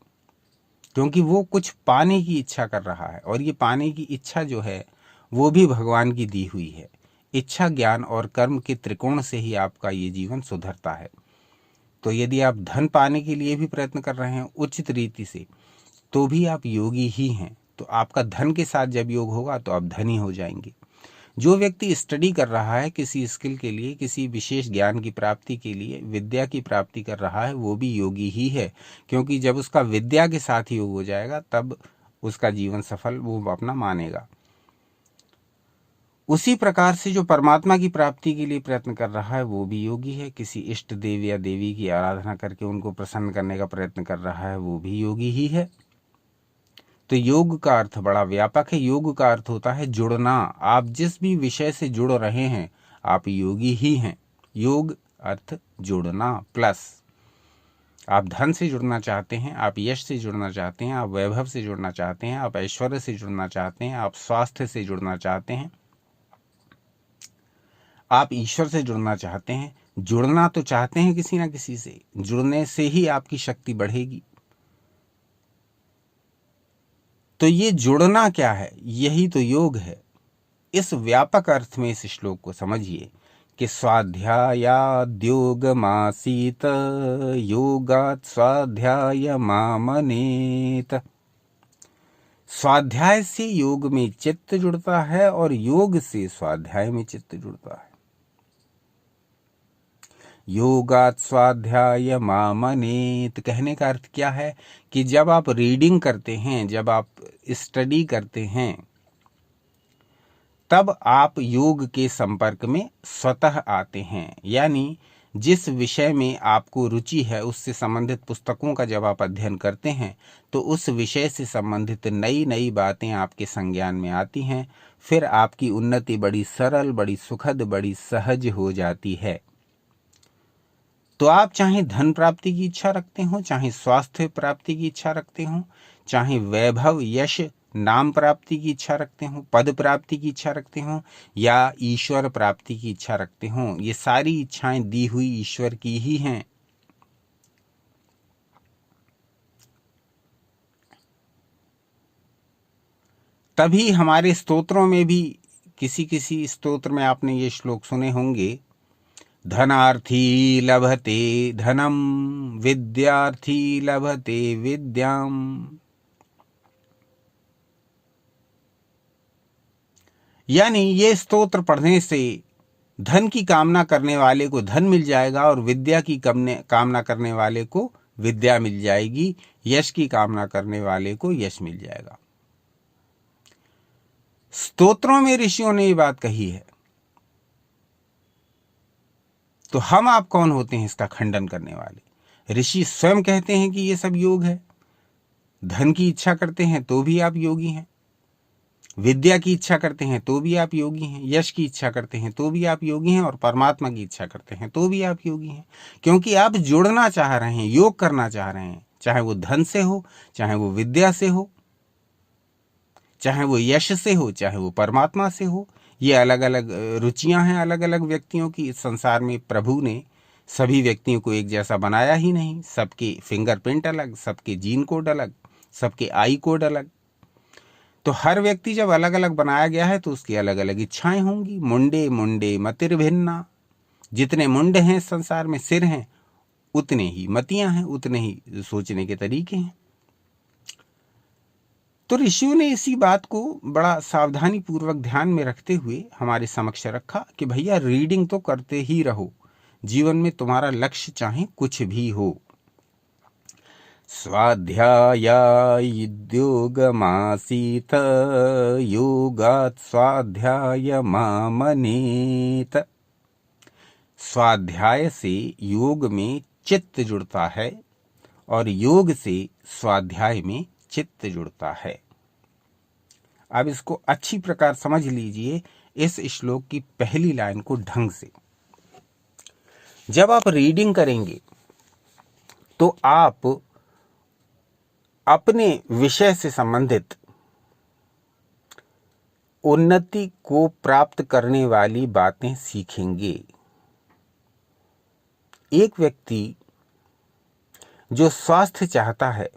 क्योंकि वो कुछ पाने की इच्छा कर रहा है। और ये पाने की इच्छा जो है वो भी भगवान की दी हुई है। इच्छा, ज्ञान और कर्म के त्रिकोण से ही आपका ये जीवन सुधरता है। तो यदि आप धन पाने के लिए भी प्रयत्न कर रहे हैं उचित रीति से, तो भी आप योगी ही हैं। तो आपका धन के साथ जब योग होगा तो आप धनी हो जाएंगे। जो व्यक्ति स्टडी कर रहा है किसी स्किल के लिए, किसी विशेष ज्ञान की प्राप्ति के लिए, विद्या की प्राप्ति कर रहा है, वो भी योगी ही है, क्योंकि जब उसका विद्या के साथ योग हो जाएगा तब उसका जीवन सफल वो अपना मानेगा। उसी प्रकार से जो परमात्मा की प्राप्ति के लिए प्रयत्न कर रहा है वो भी योगी है। किसी इष्ट देव या देवी की आराधना करके उनको प्रसन्न करने का प्रयत्न कर रहा है वो भी योगी ही है। तो योग का अर्थ बड़ा व्यापक है। योग का अर्थ होता है जुड़ना। आप जिस भी विषय से जुड़ रहे हैं आप योगी ही हैं। योग अर्थ जुड़ना। प्लस आप धन से जुड़ना चाहते हैं, आप यश से जुड़ना चाहते हैं, आप वैभव से जुड़ना चाहते हैं, आप ऐश्वर्य से जुड़ना चाहते हैं, आप स्वास्थ्य से जुड़ना चाहते हैं, आप ईश्वर से जुड़ना चाहते हैं। जुड़ना तो चाहते हैं किसी ना किसी से, जुड़ने से ही आपकी शक्ति बढ़ेगी। तो ये जुड़ना क्या है? यही तो योग है। इस व्यापक अर्थ में इस श्लोक को समझिए कि स्वाध्यायाद्योगमासीत योगात् स्वाध्यायमामनेत। स्वाध्याय से योग में चित्त जुड़ता है और योग से स्वाध्याय में चित्त जुड़ता है। योगात् स्वाध्यायमामनेत कहने का अर्थ क्या है कि जब आप रीडिंग करते हैं, जब आप स्टडी करते हैं, तब आप योग के संपर्क में स्वतः आते हैं। यानी जिस विषय में आपको रुचि है उससे संबंधित पुस्तकों का जब आप अध्ययन करते हैं तो उस विषय से संबंधित नई नई बातें आपके संज्ञान में आती हैं। फिर आपकी उन्नति बड़ी सरल, बड़ी सुखद, बड़ी सहज हो जाती है। तो आप चाहे धन प्राप्ति की इच्छा रखते हो, चाहे स्वास्थ्य प्राप्ति की इच्छा रखते हो, चाहे वैभव, यश, नाम प्राप्ति की इच्छा रखते हो, पद प्राप्ति की इच्छा रखते हो, या ईश्वर प्राप्ति की इच्छा रखते हो, ये सारी इच्छाएं दी हुई ईश्वर की ही हैं। तभी हमारे स्तोत्रों में भी, किसी किसी स्तोत्र में आपने ये श्लोक सुने होंगे, धनार्थी लभते धनम, विद्यार्थी लभते विद्याम। यानी ये स्तोत्र पढ़ने से धन की कामना करने वाले को धन मिल जाएगा और विद्या की कामना करने वाले को विद्या मिल जाएगी, यश की कामना करने वाले को यश मिल जाएगा। स्तोत्रों में ऋषियों ने ये बात कही है, तो हम आप कौन होते हैं इसका खंडन करने वाले? ऋषि स्वयं कहते हैं कि ये सब योग है। धन की इच्छा करते हैं तो भी आप योगी हैं, विद्या की इच्छा करते हैं तो भी आप योगी हैं, यश की इच्छा करते हैं तो भी आप योगी हैं, और परमात्मा की इच्छा करते हैं तो भी आप योगी हैं। क्योंकि आप जुड़ना चाह रहे हैं, योग करना चाह रहे हैं, चाहे वो धन से हो, चाहे वो विद्या से हो, चाहे वो यश से हो, चाहे वो परमात्मा से हो। ये अलग अलग रुचियां हैं अलग अलग व्यक्तियों की। इस संसार में प्रभु ने सभी व्यक्तियों को एक जैसा बनाया ही नहीं। सबके फिंगरप्रिंट अलग, सबके जीन कोड अलग, सबके आई कोड अलग। तो हर व्यक्ति जब अलग अलग बनाया गया है तो उसकी अलग अलग इच्छाएं होंगी। मुंडे मुंडे मतिर्भिन्ना। जितने मुंडे हैं संसार में, सिर हैं, उतने ही मतियां हैं, उतने ही सोचने के तरीके हैं। तो ऋषियों ने इसी बात को बड़ा सावधानी पूर्वक ध्यान में रखते हुए हमारे समक्ष रखा कि भैया रीडिंग तो करते ही रहो, जीवन में तुम्हारा लक्ष्य चाहे कुछ भी हो। स्वाध्यायोगमासीत योगात् स्वाध्यायमामनेत। स्वाध्याय से योग में चित्त जुड़ता है और योग से स्वाध्याय में चित्त जुड़ता है। अब इसको अच्छी प्रकार समझ लीजिए इस श्लोक की पहली लाइन को ढंग से। जब आप रीडिंग करेंगे तो आप अपने विषय से संबंधित उन्नति को प्राप्त करने वाली बातें सीखेंगे। एक व्यक्ति जो स्वास्थ्य चाहता है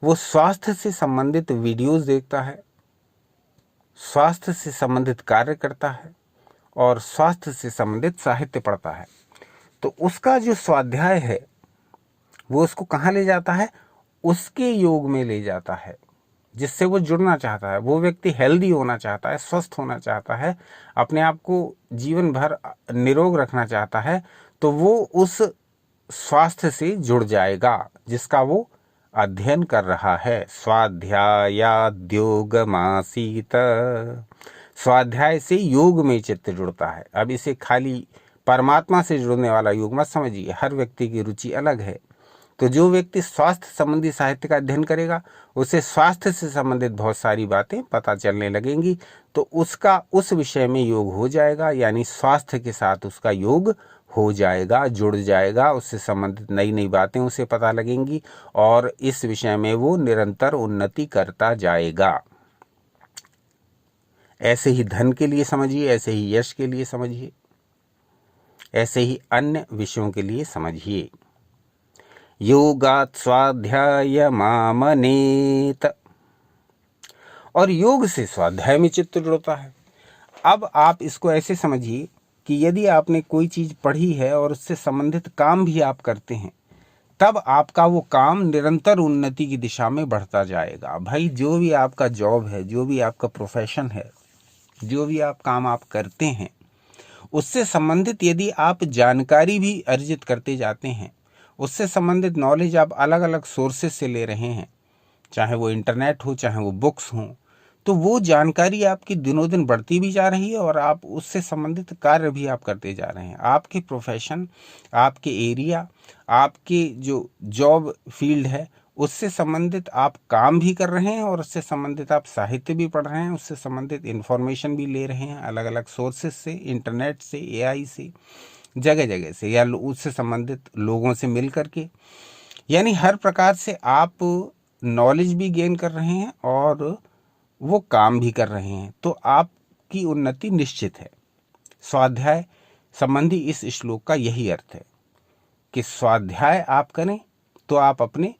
वो स्वास्थ्य से संबंधित वीडियोस देखता है, स्वास्थ्य से संबंधित कार्य करता है और स्वास्थ्य से संबंधित साहित्य पढ़ता है। तो उसका जो स्वाध्याय है वो उसको कहाँ ले जाता है? उसके योग में ले जाता है जिससे वो जुड़ना चाहता है। वो व्यक्ति हेल्दी होना चाहता है, स्वस्थ होना चाहता है, अपने आप को जीवन भर निरोग रखना चाहता है, तो वो उस स्वास्थ्य से जुड़ जाएगा जिसका वो अध्ययन कर रहा है। स्वाध्यायाद्योगमासीत, स्वाध्याय से योग में चित्त जुड़ता है। अब इसे खाली परमात्मा से जुड़ने वाला योग मत समझिए, हर व्यक्ति की रुचि अलग है। तो जो व्यक्ति स्वास्थ्य संबंधी साहित्य का अध्ययन करेगा उसे स्वास्थ्य से संबंधित बहुत सारी बातें पता चलने लगेंगी, तो उसका उस विषय में योग हो जाएगा, यानी स्वास्थ्य के साथ उसका योग हो जाएगा, जुड़ जाएगा, उससे संबंधित नई नई बातें उसे पता लगेंगी और इस विषय में वो निरंतर उन्नति करता जाएगा। ऐसे ही धन के लिए समझिए, ऐसे ही यश के लिए समझिए, ऐसे ही अन्य विषयों के लिए समझिए। योगात् स्वाध्यायमामनेत, और योग से स्वाध्याय में चित्त जुड़ता है। अब आप इसको ऐसे समझिए कि यदि आपने कोई चीज पढ़ी है और उससे संबंधित काम भी आप करते हैं, तब आपका वो काम निरंतर उन्नति की दिशा में बढ़ता जाएगा। भाई जो भी आपका जॉब है, जो भी आपका प्रोफेशन है, जो भी आप काम आप करते हैं, उससे संबंधित यदि आप जानकारी भी अर्जित करते जाते हैं, उससे संबंधित नॉलेज आप अलग अलग सोर्सेस से ले रहे हैं, चाहे वो इंटरनेट हो, चाहे वो बुक्स हों, तो वो जानकारी आपकी दिनों दिन बढ़ती भी जा रही है और आप उससे संबंधित कार्य भी आप करते जा रहे हैं। आपके प्रोफेशन, आपके एरिया, आपके जो जॉब फील्ड है, उससे संबंधित आप काम भी कर रहे हैं और उससे संबंधित आप साहित्य भी पढ़ रहे हैं, उससे संबंधित इन्फॉर्मेशन भी ले रहे हैं अलग अलग सोर्सेस से, इंटरनेट से, एआई से, जगह जगह से, या उससे संबंधित लोगों से मिल करके। यानी हर प्रकार से आप नॉलेज भी गेन कर रहे हैं और वो काम भी कर रहे हैं, तो आपकी उन्नति निश्चित है। स्वाध्याय संबंधी इस श्लोक का यही अर्थ है कि स्वाध्याय आप करें तो आप अपने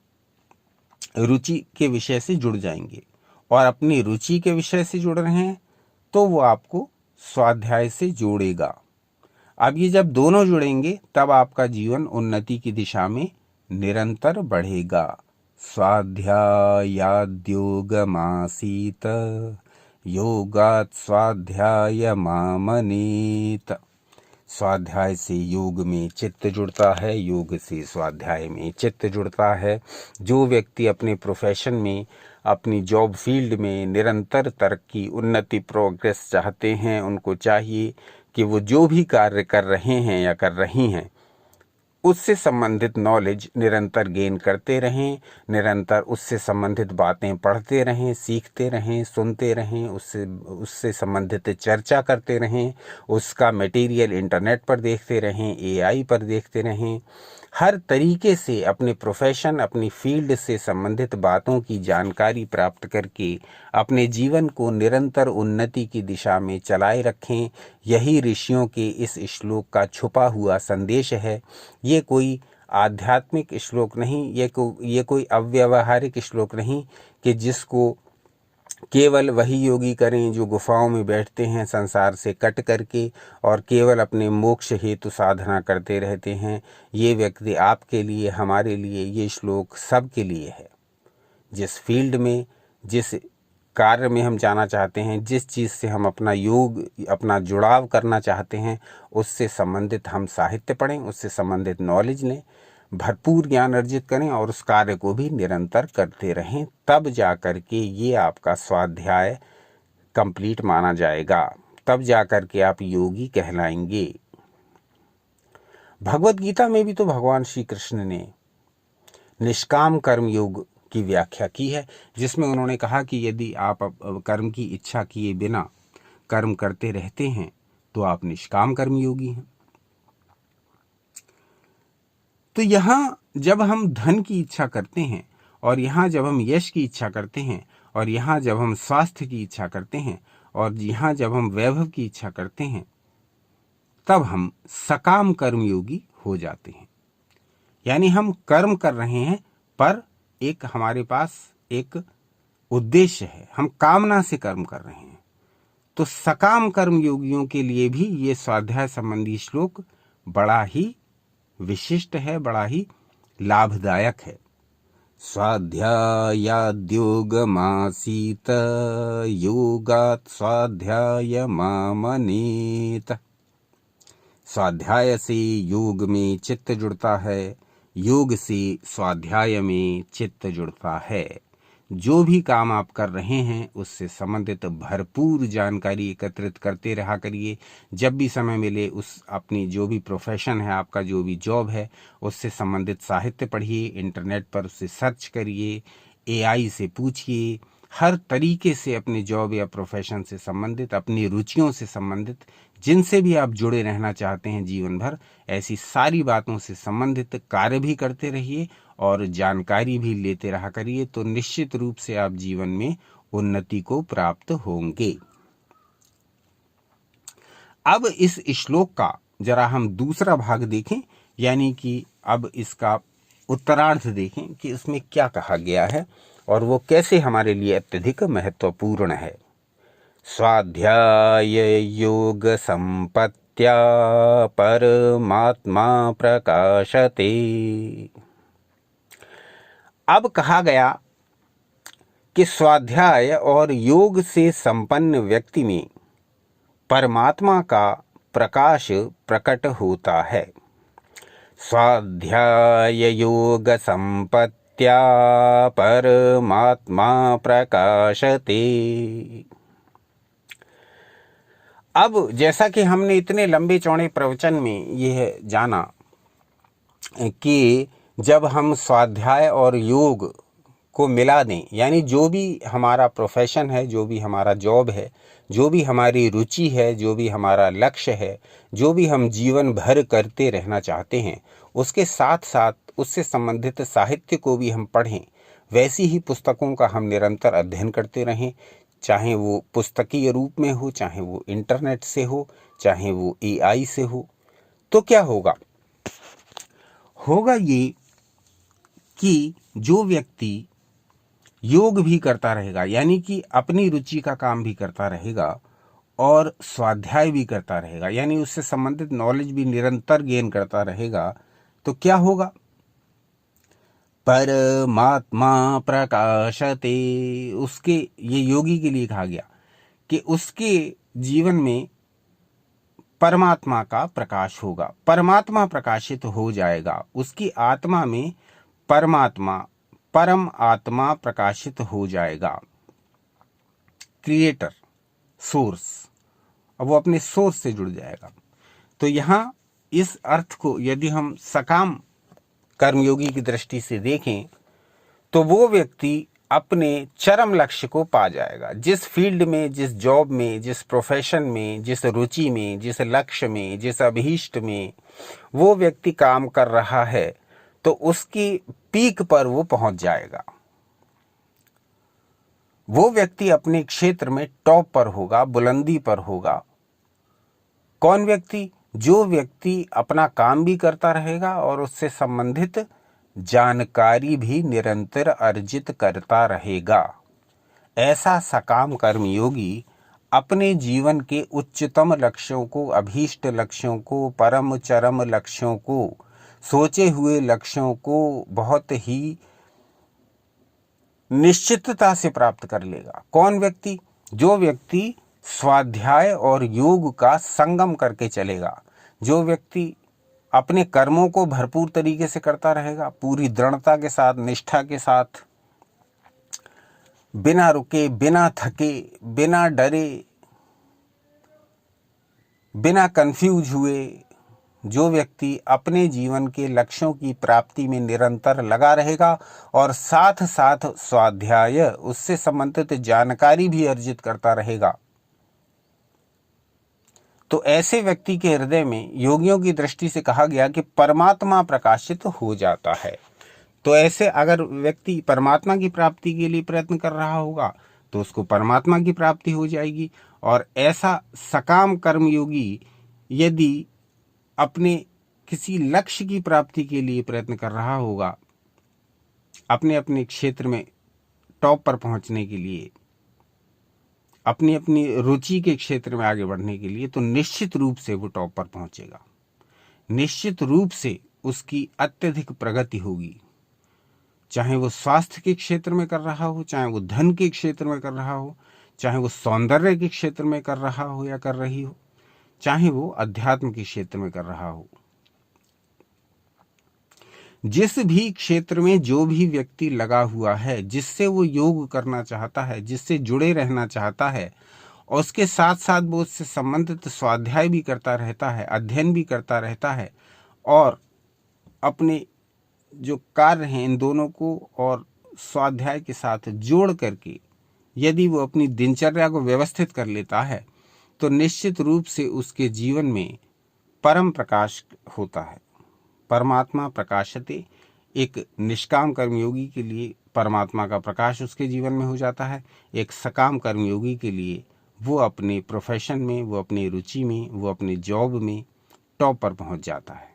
रुचि के विषय से जुड़ जाएंगे, और अपनी रुचि के विषय से जुड़ रहे हैं तो वो आपको स्वाध्याय से जोड़ेगा। अब ये जब दोनों जुड़ेंगे तब आपका जीवन उन्नति की दिशा में निरंतर बढ़ेगा। स्वाध्यायाद्योगमासीत योगात् स्वाध्यायमामनेत। स्वाध्याय से योग में चित्त जुड़ता है, योग से स्वाध्याय में चित्त जुड़ता है। जो व्यक्ति अपने प्रोफेशन में, अपनी जॉब फील्ड में निरंतर तरक्की, उन्नति, प्रोग्रेस चाहते हैं, उनको चाहिए कि वो जो भी कार्य कर रहे हैं या कर रही हैं उससे संबंधित नॉलेज निरंतर गेन करते रहें, निरंतर उससे संबंधित बातें पढ़ते रहें, सीखते रहें, सुनते रहें, उससे संबंधित चर्चा करते रहें, उसका मटेरियल इंटरनेट पर देखते रहें, एआई पर देखते रहें। हर तरीके से अपने प्रोफेशन, अपनी फील्ड से संबंधित बातों की जानकारी प्राप्त करके अपने जीवन को निरंतर उन्नति की दिशा में चलाए रखें। यही ऋषियों के इस श्लोक का छुपा हुआ संदेश है। ये कोई आध्यात्मिक श्लोक नहीं, ये कोई अव्यावहारिक श्लोक नहीं कि जिसको केवल वही योगी करें जो गुफाओं में बैठते हैं संसार से कट करके और केवल अपने मोक्ष हेतु साधना करते रहते हैं। ये व्यक्ति आपके लिए, हमारे लिए, ये श्लोक सबके लिए है। जिस फील्ड में, जिस कार्य में हम जाना चाहते हैं, जिस चीज़ से हम अपना योग, अपना जुड़ाव करना चाहते हैं, उससे संबंधित हम साहित्य पढ़ें, उससे संबंधित नॉलेज लें, भरपूर ज्ञान अर्जित करें और उस कार्य को भी निरंतर करते रहें। तब जा कर के ये आपका स्वाध्याय कंप्लीट माना जाएगा, तब जा कर के आप योगी कहलाएंगे। भगवत गीता में भी तो भगवान श्री कृष्ण ने निष्काम कर्म योग की व्याख्या की है, जिसमें उन्होंने कहा कि यदि आप कर्म की इच्छा किए बिना कर्म करते रहते हैं तो आप निष्काम कर्म योगी हैं। तो यहाँ जब हम धन की इच्छा करते हैं, और यहाँ जब हम यश की इच्छा करते हैं, और यहाँ जब हम स्वास्थ्य की इच्छा करते हैं, और यहाँ जब हम वैभव की इच्छा करते हैं, तब हम सकाम कर्मयोगी हो जाते हैं। यानी हम कर्म कर रहे हैं पर एक हमारे पास एक उद्देश्य है, हम कामना से कर्म कर रहे हैं। तो सकाम कर्म योगियों के लिए भी ये स्वाध्याय संबंधी श्लोक बड़ा ही विशिष्ट है, बड़ा ही लाभदायक है। स्वाध्यायाद्योगमासीत योगात् स्वाध्यायमामनीत। स्वाध्याय से योग में चित्त जुड़ता है, योग से स्वाध्याय में चित्त जुड़ता है। जो भी काम आप कर रहे हैं उससे संबंधित भरपूर जानकारी एकत्रित करते रहा करिए। जब भी समय मिले उस अपनी जो भी प्रोफेशन है, आपका जो भी जॉब है, उससे संबंधित साहित्य पढ़िए, इंटरनेट पर उससे सर्च करिए, एआई से पूछिए। हर तरीके से अपने जॉब या प्रोफेशन से संबंधित, अपनी रुचियों से संबंधित, जिनसे भी आप जुड़े रहना चाहते हैं जीवन भर, ऐसी सारी बातों से संबंधित कार्य भी करते रहिए और जानकारी भी लेते रहा करिए। तो निश्चित रूप से आप जीवन में उन्नति को प्राप्त होंगे। अब इस श्लोक का जरा हम दूसरा भाग देखें, यानी कि अब इसका उत्तरार्ध देखें कि इसमें क्या कहा गया है और वो कैसे हमारे लिए अत्यधिक महत्वपूर्ण है। स्वाध्याय योग संपत्त्या परमात्मा प्रकाशते। अब कहा गया कि स्वाध्याय और योग से संपन्न व्यक्ति में परमात्मा का प्रकाश प्रकट होता है। स्वाध्याय योग संपत्त्या परमात्मा प्रकाशते। अब जैसा कि हमने इतने लंबे चौड़े प्रवचन में यह जाना कि जब हम स्वाध्याय और योग को मिला दें, यानी जो भी हमारा प्रोफेशन है, जो भी हमारा जॉब है, जो भी हमारी रुचि है, जो भी हमारा लक्ष्य है, जो भी हम जीवन भर करते रहना चाहते हैं, उसके साथ साथ उससे संबंधित साहित्य को भी हम पढ़ें, वैसी ही पुस्तकों का हम निरंतर अध्ययन करते रहें, चाहे वो पुस्तकीय रूप में हो, चाहे वो इंटरनेट से हो, चाहे वो एआई से हो। तो क्या होगा? होगा ये कि जो व्यक्ति योग भी करता रहेगा, यानी कि अपनी रुचि का काम भी करता रहेगा और स्वाध्याय भी करता रहेगा, यानी उससे संबंधित नॉलेज भी निरंतर गेन करता रहेगा, तो क्या होगा? परमात्मा प्रकाशते। उसके, ये योगी के लिए कहा गया कि उसके जीवन में परमात्मा का प्रकाश होगा, परमात्मा प्रकाशित हो जाएगा, उसकी आत्मा में परमात्मा, परम आत्मा प्रकाशित हो जाएगा। क्रिएटर, सोर्स, अब वो अपने सोर्स से जुड़ जाएगा। तो यहाँ इस अर्थ को यदि हम सकाम कर्मयोगी की दृष्टि से देखें तो वो व्यक्ति अपने चरम लक्ष्य को पा जाएगा। जिस फील्ड में, जिस जॉब में, जिस प्रोफेशन में, जिस रुचि में, जिस लक्ष्य में, जिस अभीष्ट में वो व्यक्ति काम कर रहा है, तो उसकी पीक पर वो पहुंच जाएगा। वो व्यक्ति अपने क्षेत्र में टॉप पर होगा, बुलंदी पर होगा। कौन व्यक्ति? जो व्यक्ति अपना काम भी करता रहेगा और उससे संबंधित जानकारी भी निरंतर अर्जित करता रहेगा। ऐसा सकाम कर्मयोगी अपने जीवन के उच्चतम लक्ष्यों को, अभीष्ट लक्ष्यों को, परम चरम लक्ष्यों को, सोचे हुए लक्ष्यों को बहुत ही निश्चितता से प्राप्त कर लेगा। कौन व्यक्ति? जो व्यक्ति स्वाध्याय और योग का संगम करके चलेगा, जो व्यक्ति अपने कर्मों को भरपूर तरीके से करता रहेगा, पूरी दृढ़ता के साथ, निष्ठा के साथ, बिना रुके, बिना थके, बिना डरे, बिना कंफ्यूज हुए, जो व्यक्ति अपने जीवन के लक्ष्यों की प्राप्ति में निरंतर लगा रहेगा और साथ साथ स्वाध्याय, उससे संबंधित जानकारी भी अर्जित करता रहेगा, तो ऐसे व्यक्ति के हृदय में योगियों की दृष्टि से कहा गया कि परमात्मा प्रकाशित हो जाता है। तो ऐसे अगर व्यक्ति परमात्मा की प्राप्ति के लिए प्रयत्न कर रहा होगा तो उसको परमात्मा की प्राप्ति हो जाएगी। और ऐसा सकाम कर्मयोगी यदि अपने किसी लक्ष्य की प्राप्ति के लिए प्रयत्न कर रहा होगा, अपने अपने क्षेत्र में टॉप पर पहुंचने के लिए, अपनी अपनी रुचि के क्षेत्र में आगे बढ़ने के लिए, तो निश्चित रूप से वो टॉप पर पहुंचेगा। निश्चित रूप से उसकी अत्यधिक प्रगति होगी। चाहे वो स्वास्थ्य के क्षेत्र में कर रहा हो, चाहे वो धन के क्षेत्र में कर रहा हो, चाहे वो सौंदर्य के क्षेत्र में कर रहा हो या कर रही हो, चाहे वो अध्यात्म के क्षेत्र में कर रहा हो। जिस भी क्षेत्र में जो भी व्यक्ति लगा हुआ है, जिससे वो योग करना चाहता है, जिससे जुड़े रहना चाहता है, और उसके साथ साथ वो उससे संबंधित स्वाध्याय भी करता रहता है, अध्ययन भी करता रहता है, और अपने जो कार्य हैं इन दोनों को और स्वाध्याय के साथ जोड़ करके यदि वो अपनी दिनचर्या को व्यवस्थित कर लेता है, तो निश्चित रूप से उसके जीवन में परम प्रकाश होता है। परमात्मा प्रकाशते, एक निष्काम कर्मयोगी के लिए परमात्मा का प्रकाश उसके जीवन में हो जाता है। एक सकाम कर्मयोगी के लिए वो अपने प्रोफेशन में, वो अपनी रुचि में, वो अपने जॉब में टॉप पर पहुंच जाता है।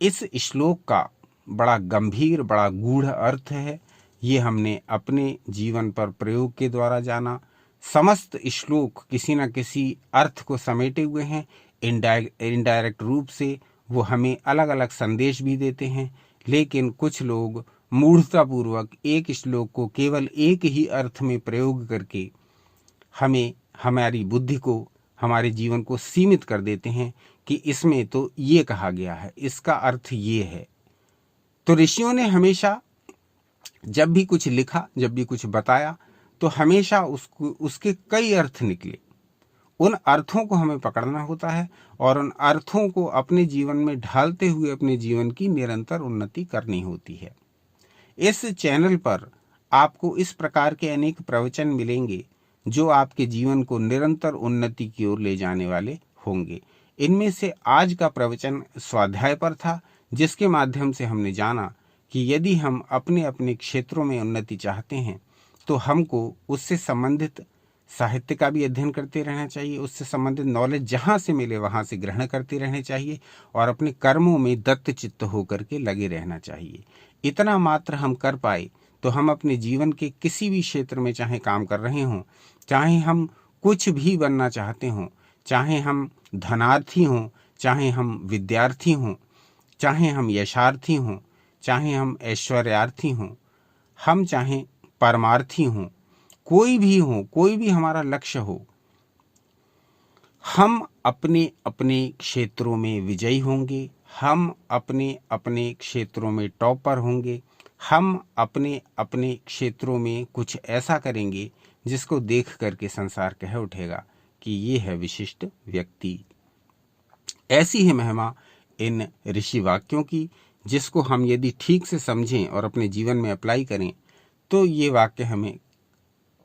इस श्लोक का बड़ा गंभीर, बड़ा गूढ़ अर्थ है। ये हमने अपने जीवन पर प्रयोग के द्वारा जाना। समस्त श्लोक किसी न किसी अर्थ को समेटे हुए हैं। इनडायरेक्ट रूप से वो हमें अलग अलग संदेश भी देते हैं, लेकिन कुछ लोग मूढ़तापूर्वक एक श्लोक को केवल एक ही अर्थ में प्रयोग करके हमें, हमारी बुद्धि को, हमारे जीवन को सीमित कर देते हैं कि इसमें तो ये कहा गया है, इसका अर्थ ये है। तो ऋषियों ने हमेशा जब भी कुछ लिखा, जब भी कुछ बताया, तो हमेशा उसके कई अर्थ निकले। उन अर्थों को हमें पकड़ना होता है और उन अर्थों को अपने जीवन में ढालते हुए अपने जीवन की निरंतर उन्नति करनी होती है। इस चैनल पर आपको इस प्रकार के अनेक प्रवचन मिलेंगे जो आपके जीवन को निरंतर उन्नति की ओर ले जाने वाले होंगे। इनमें से आज का प्रवचन स्वाध्याय पर था, जिसके माध्यम से हमने जाना कि यदि हम अपने अपने क्षेत्रों में उन्नति चाहते हैं तो हमको उससे संबंधित साहित्य का भी अध्ययन करते रहना चाहिए, उससे संबंधित नॉलेज जहाँ से मिले वहाँ से ग्रहण करते रहने चाहिए और अपने कर्मों में दत्तचित्त होकर के लगे रहना चाहिए। इतना मात्र हम कर पाए तो हम अपने जीवन के किसी भी क्षेत्र में, चाहे काम कर रहे हों, चाहे हम कुछ भी बनना चाहते हों, चाहे हम धनार्थी हों, चाहे हम विद्यार्थी हों, चाहे हम यशार्थी हों, चाहे हम ऐश्वर्यार्थी हों, हम चाहे परमार्थी हों, कोई भी हो, कोई भी हमारा लक्ष्य हो, हम अपने अपने क्षेत्रों में विजयी होंगे, हम अपने अपने क्षेत्रों में टॉपर होंगे, हम अपने अपने क्षेत्रों में कुछ ऐसा करेंगे जिसको देख करके संसार कह उठेगा कि ये है विशिष्ट व्यक्ति। ऐसी ही महिमा इन ऋषि वाक्यों की, जिसको हम यदि ठीक से समझें और अपने जीवन में अप्लाई करें तो ये वाक्य हमें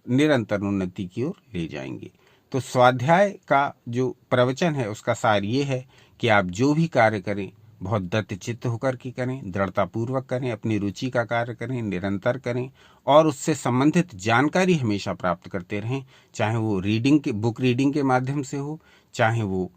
निरंतर उन्नति की ओर ले जाएंगे। तो स्वाध्याय का जो प्रवचन है उसका सार ये है कि आप जो भी कार्य करें बहुत दत्तचित्त होकर के करें, दृढ़तापूर्वक करें, अपनी रुचि का कार्य करें, निरंतर करें और उससे संबंधित जानकारी हमेशा प्राप्त करते रहें, चाहे वो बुक रीडिंग के माध्यम से हो, चाहे वो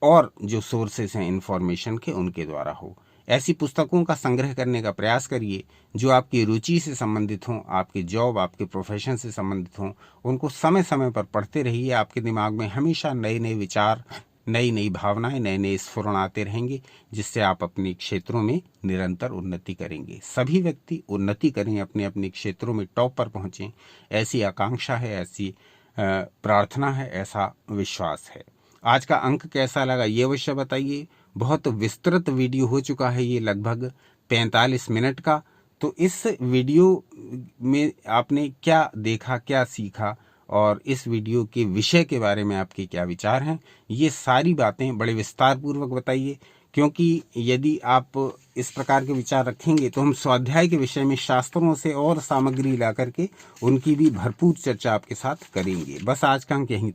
और जो सोर्सेस हैं इन्फॉर्मेशन के उनके द्वारा हो। ऐसी पुस्तकों का संग्रह करने का प्रयास करिए जो आपकी रुचि से संबंधित हों, आपके जॉब, आपके प्रोफेशन से संबंधित हों। उनको समय समय पर पढ़ते रहिए। आपके दिमाग में हमेशा नए नए विचार नई नई भावनाएं, नए नए स्फुरण आते रहेंगे, जिससे आप अपने क्षेत्रों में निरंतर उन्नति करेंगे। सभी व्यक्ति उन्नति करें, अपने अपने क्षेत्रों में टॉप पर पहुंचें, ऐसी आकांक्षा है, ऐसी प्रार्थना है, ऐसा विश्वास है। आज का अंक कैसा लगा ये अवश्य बताइए। बहुत विस्तृत वीडियो हो चुका है ये, लगभग 45 मिनट का। तो इस वीडियो में आपने क्या देखा, क्या सीखा, और इस वीडियो के विषय के बारे में आपके क्या विचार हैं, ये सारी बातें बड़े विस्तार पूर्वक बताइए। क्योंकि यदि आप इस प्रकार के विचार रखेंगे तो हम स्वाध्याय के विषय में शास्त्रों से और सामग्री ला करके उनकी भी भरपूर चर्चा आपके साथ करेंगे। बस आज का अंक यहीं